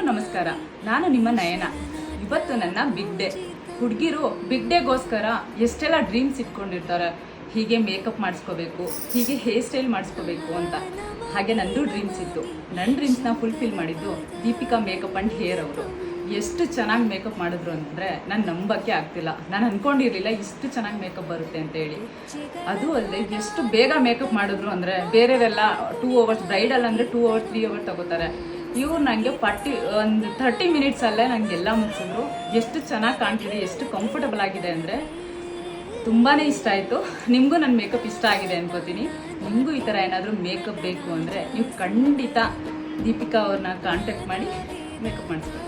ನಮಸ್ಕಾರ. ನಾನು ನಿಮ್ಮ ನಯನ. ಇವತ್ತು ನನ್ನ ಬಿಗ್ ಡೇ. ಹುಡುಗಿರು ಬಿಗ್ ಡೇಗೋಸ್ಕರ ಎಷ್ಟೆಲ್ಲ ಡ್ರೀಮ್ಸ್ ಇಟ್ಕೊಂಡಿರ್ತಾರೆ. ಹೀಗೆ ಮೇಕಪ್ ಮಾಡಿಸ್ಕೋಬೇಕು, ಹೀಗೆ ಹೇರ್ ಸ್ಟೈಲ್ ಮಾಡಿಸ್ಕೋಬೇಕು ಅಂತ. ಹಾಗೆ ನಂದು ಡ್ರೀಮ್ಸ್ ಇತ್ತು. ನನ್ನ ಡ್ರೀಮ್ಸ್ನ ಫುಲ್ಫಿಲ್ ಮಾಡಿದ್ದು ದೀಪಿಕಾ ಮೇಕಪ್ ಆ್ಯಂಡ್ ಹೇರ್ ಅವರು. ಎಷ್ಟು ಚೆನ್ನಾಗಿ ಮೇಕಪ್ ಮಾಡಿದ್ರು ಅಂದರೆ ನಾನು ನಂಬೋಕ್ಕೆ ಆಗ್ತಿಲ್ಲ. ನಾನು ಅಂದ್ಕೊಂಡಿರಲಿಲ್ಲ ಇಷ್ಟು ಚೆನ್ನಾಗಿ ಮೇಕಪ್ ಬರುತ್ತೆ ಅಂತೇಳಿ. ಅದು ಅಲ್ಲದೆ ಎಷ್ಟು ಬೇಗ ಮೇಕಪ್ ಮಾಡಿದ್ರು ಅಂದರೆ ಬೇರೆಯವರೆಲ್ಲ 2 hours, ಬ್ರೈಡಲ್ ಅಂದರೆ 2 hours 3 hours ತಗೋತಾರೆ. ಇವ್ರು ನನಗೆ ಒಂದು 30 ಮಿನಿಟ್ಸಲ್ಲೇ ನನಗೆಲ್ಲ ಮುಗಿಸಿದ್ರು. ಎಷ್ಟು ಚೆನ್ನಾಗಿ ಕಾಣ್ತಿದೆ, ಎಷ್ಟು ಕಂಫರ್ಟಬಲ್ ಆಗಿದೆ ಅಂದರೆ ತುಂಬಾ ಇಷ್ಟ ಆಯಿತು. ನಿಮಗೂ ನನ್ನ ಮೇಕಪ್ ಇಷ್ಟ ಆಗಿದೆ ಅನ್ಕೋತೀನಿ. ನಿಮಗೂ ಈ ಥರ ಏನಾದರೂ ಮೇಕಪ್ ಬೇಕು ಅಂದರೆ ನೀವು ಖಂಡಿತ ದೀಪಿಕಾ ಅವ್ರನ್ನ ಕಾಂಟ್ಯಾಕ್ಟ್ ಮಾಡಿ ಮೇಕಪ್ ಮಾಡಿಸ್ಬೇಕು.